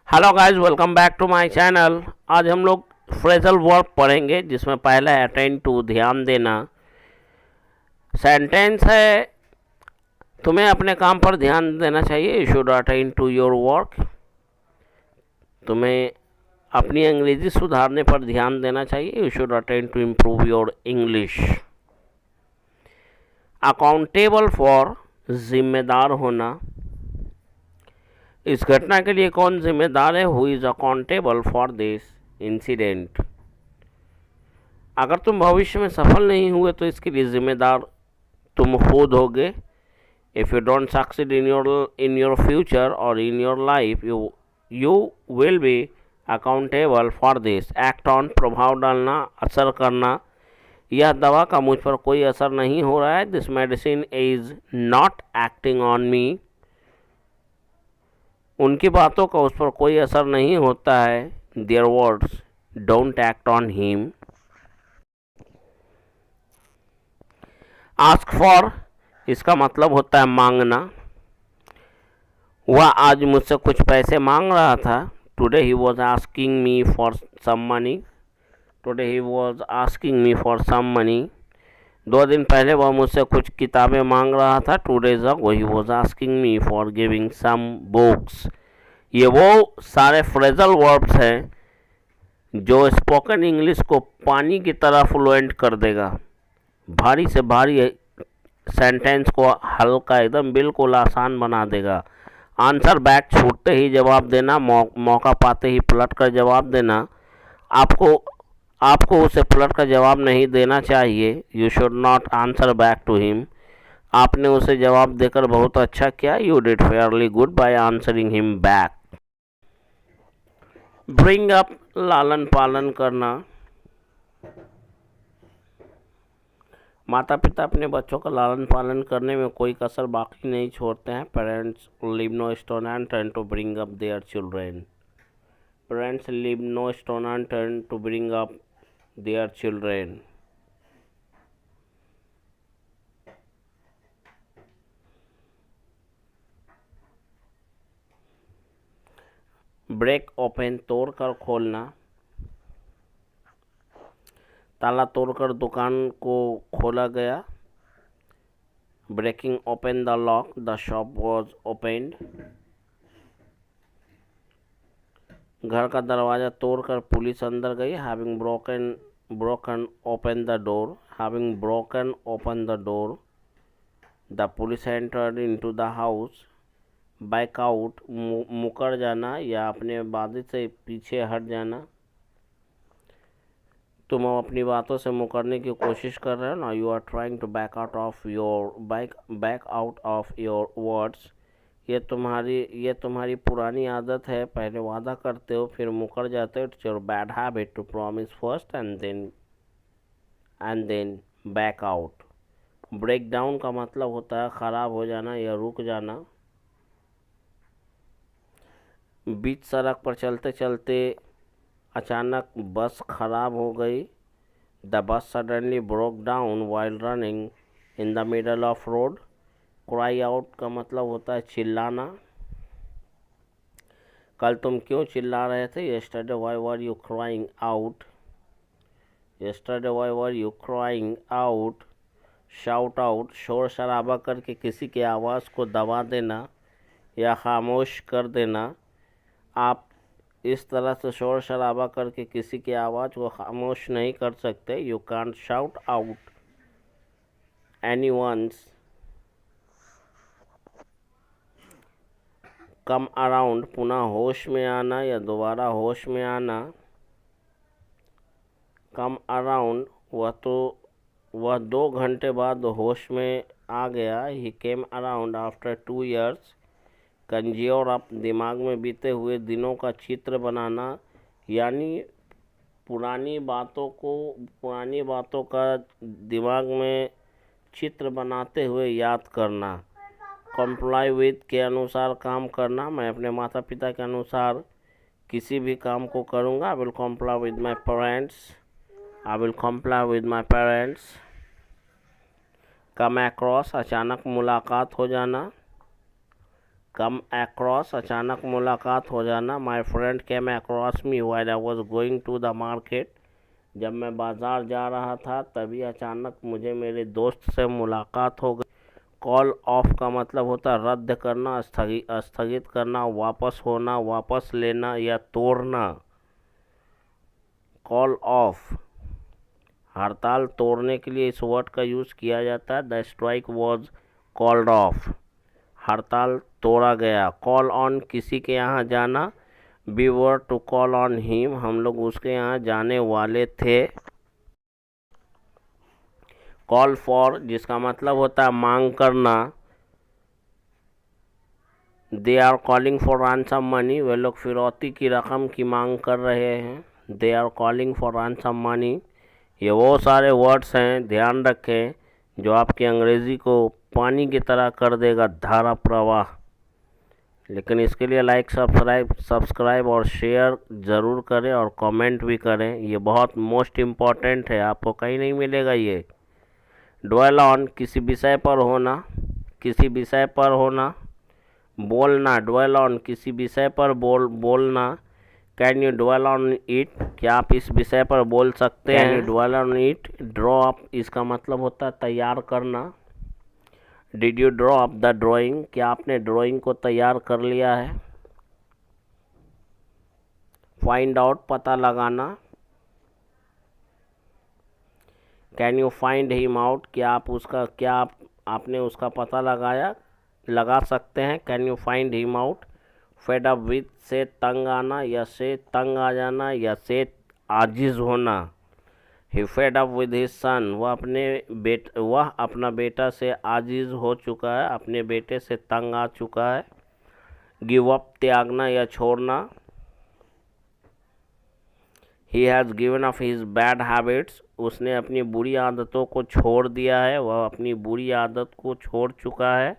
Hello guys, welcome back to my channel. आज हम लोग फ्रेजल वर्ब पढ़ेंगे, जिसमें पहला है अटेंड टू, ध्यान देना। सेंटेंस है, तुम्हें अपने काम पर ध्यान देना चाहिए। You should attend to your work. तुम्हें अपनी अंग्रेजी सुधारने पर ध्यान देना चाहिए। You should attend to improve your English. Accountable for, जिम्मेदार होना। इस घटना के लिए कौन जिम्मेदार है? Who is accountable for this incident. अगर तुम भविष्य में सफल नहीं हुए तो इसके लिए जिम्मेदार तुम खुद होगे। If you don't succeed in your future और in your life, you will be accountable for this. Act on, प्रभाव डालना, असर करना। यह दवा का मुझ पर कोई असर नहीं हो रहा है। This medicine is not acting on me. उनकी बातों का उस पर कोई असर नहीं होता है। Their words don't act on him. Ask for, इसका मतलब होता है मांगना। वह आज मुझसे कुछ पैसे मांग रहा था। Today he was asking me for some money. Today he was asking me for some money. 2 दिन पहले वह मुझसे कुछ किताबें मांग रहा था। 2 days ago he was asking me for giving some books. ये वो सारे फ्रेजल वर्ब्स हैं जो स्पोकन इंग्लिश को पानी की तरह फ्लुएंट कर देगा। भारी से भारी सेंटेंस को हल्का, एकदम बिल्कुल आसान बना देगा। आंसर बैक, छूटते ही जवाब देना, मौका पाते ही पलट कर जवाब देना। आपको उसे पलट कर जवाब नहीं देना चाहिए। You should not answer back to him. आपने उसे जवाब देकर बहुत अच्छा किया। You did fairly good by answering him back. Bring up, लालन पालन करना। माता पिता अपने बच्चों का लालन पालन करने में कोई कसर बाकी नहीं छोड़ते हैं। Parents leave no stone unturned to bring up their children. Parents leave no stone unturned to bring up their children. Break open, तोड़कर खोलना। ताला तोड़कर दुकान को खोला गया। Breaking open the lock, the shop was opened. घर का दरवाज़ा तोड़कर पुलिस अंदर गई। Having broken open the door. Having broken open the door, the police entered into the house. Back out, मुकर जाना या अपने वादे से पीछे हट जाना। तुम अपनी बातों से मुकरने की कोशिश कर रहे हो ना। You are trying to back out of your words. ये तुम्हारी पुरानी आदत है। पहले वादा करते हो फिर मुकर जाते हो। It's your bad habit to promise first and then back out. Break down का मतलब होता है ख़राब हो जाना या रुक जाना। बीच सड़क पर चलते चलते अचानक बस खराब हो गई। The bus suddenly broke down while running in the middle of road. Cry out का मतलब होता है चिल्लाना। कल तुम क्यों चिल्ला रहे थे? Yesterday why were you crying out. Yesterday why were you crying out. Shout out, शोर शराबा करके किसी की आवाज़ को दबा देना या खामोश कर देना। आप इस तरह से शोर शराबा करके किसी की आवाज़ को खामोश नहीं कर सकते। You can't shout out anyone's. Come around, पुनः होश में आना या दोबारा होश में आना। कम अराउंड, वह 2 घंटे बाद होश में आ गया। He came around after 2 years। Conjure up, दिमाग में बीते हुए दिनों का चित्र बनाना, यानी पुरानी बातों का दिमाग में चित्र बनाते हुए याद करना। कंप्लाई विद के अनुसार काम करना। मैं अपने माता पिता के अनुसार किसी भी काम को करूँगा। I will comply with my parents. I will comply with my parents. Come across, अचानक मुलाकात हो जाना। कम अक्रॉस अचानक मुलाकात हो जाना। My friend came across me while I was going to the market, जब मैं बाज़ार जा रहा था तभी अचानक मुझे मेरे दोस्त से मुलाकात हो गई। कॉल ऑफ का मतलब होता है रद्द करना, स्थगित करना, वापस होना, वापस लेना या तोड़ना। कॉल ऑफ, हड़ताल तोड़ने के लिए इस वर्ड का यूज़ किया जाता है। The strike was called off, हड़ताल तोड़ा गया। कॉल ऑन, किसी के यहाँ जाना। We were to call on him, हम लोग उसके यहाँ जाने वाले थे। कॉल फॉर, जिसका मतलब होता है मांग करना। They are calling for ransom money, वे लोग फिरौती की रकम की मांग कर रहे हैं। They are calling for ransom money. ये वो सारे वर्ड्स हैं, ध्यान रखें, जो आपकी अंग्रेज़ी को पानी की तरह कर देगा, धारा प्रवाह। लेकिन इसके लिए लाइक सब्सक्राइब और शेयर ज़रूर करें और कमेंट भी करें, ये बहुत मोस्ट इम्पॉर्टेंट है, आपको कहीं नहीं मिलेगा ये। ड्वेल ऑन, किसी विषय पर होना, किसी विषय पर होना। बोलना, ड्वेल ऑन, किसी विषय पर बोलना। Can you dwell on it, क्या आप इस विषय पर बोल सकते हैं। Can you dwell on it. Draw up, इसका मतलब होता है तैयार करना। Did you draw up the drawing, क्या आपने ड्राइंग को तैयार कर लिया है। फाइंड आउट, पता लगाना। Can you find him out, क्या आपने उसका पता लगा सकते हैं। Can you find him out. Fed up with, से तंग आना या से तंग आ जाना या से आजिज़ होना। He fed up with his son, वह अपना बेटा से आजिज़ हो चुका है, अपने बेटे से तंग आ चुका है। गिव अप, त्यागना या छोड़ना। ही has given up his bad habits, उसने अपनी बुरी आदतों को छोड़ दिया है, वह अपनी बुरी आदत को छोड़ चुका है।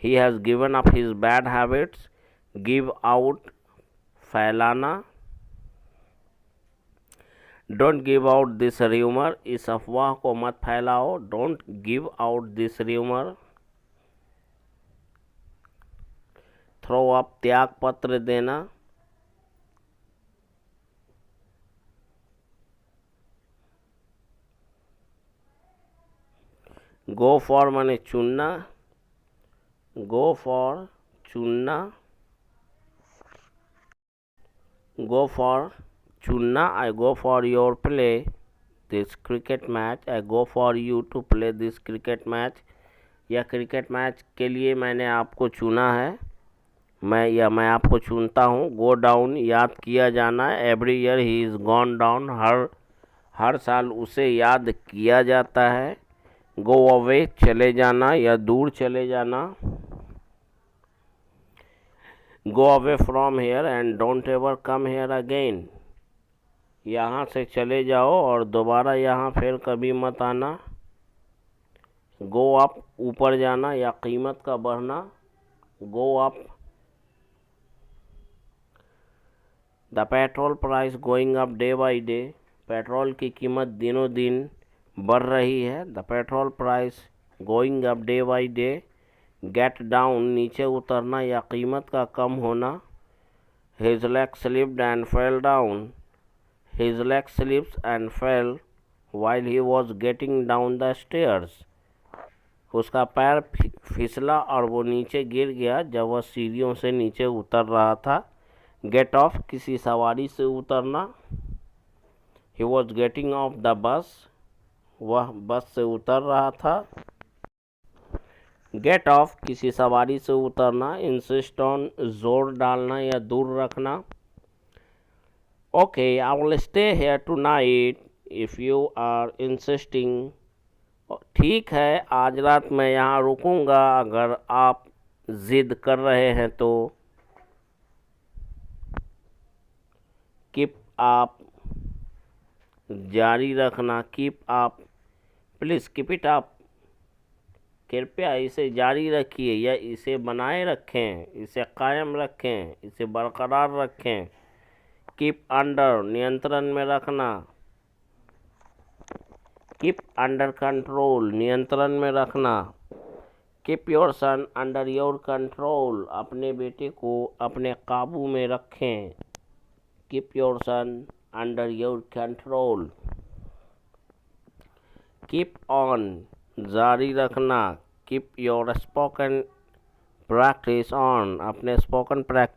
He has given up his bad habits. Give out, फैलाना। Don't give out this rumour, इस अफवाह को मत फैलाओ। Don't give out this rumour. Throw up, त्याग पत्र देना। गो फॉर माने चुनना, गो फॉर चुनना, गो फॉर चुनना। I go for your play this cricket match, I go for you to play this cricket match, यह क्रिकेट मैच के लिए मैंने आपको चुना है, मैं आपको चुनता हूँ। गो डाउन, याद किया जाना। Every year he is gone down, हर साल उसे याद किया जाता है। गो अवे, चले जाना या दूर चले जाना। Go away from here and don't ever come here again, यहाँ से चले जाओ और दोबारा यहाँ फिर कभी मत आना। गो अप, ऊपर जाना या कीमत का बढ़ना। Go up. The petrol price going up day by day, petrol की कीमत दिनों दिन बढ़ रही है। The petrol price going up day by day. Get down, नीचे उतरना या कीमत का कम होना। His leg slipped and fell down, his leg slips and fail while he was getting down the stairs, उसका पैर फिसला और वो नीचे गिर गया जब वह सीढ़ियों से नीचे उतर रहा था। गेट ऑफ, किसी सवारी से उतरना। He was getting off the bus, वह बस से उतर रहा था। गेट ऑफ, किसी सवारी से उतरना। इंसिस्ट ऑन, जोर डालना या दूर रखना। Okay, I will stay here tonight if you are insisting, ठीक है आज रात मैं यहाँ रुकूंगा अगर आप ज़िद कर रहे हैं तो। कीप आप, जारी रखना। कीप आप, प्लीज़ कीप इट अप, कृपया इसे जारी रखिए या इसे बनाए रखें, इसे कायम रखें, इसे बरकरार रखें। कीप अंडर, नियंत्रण में रखना। कीप अंडर कंट्रोल, नियंत्रण में रखना। Keep your son under your control, अपने बेटे को अपने काबू में रखें। Keep your son under your control. Keep on, जारी रखना। Keep your spoken practice on, अपने स्पोकन प्रैक्टिस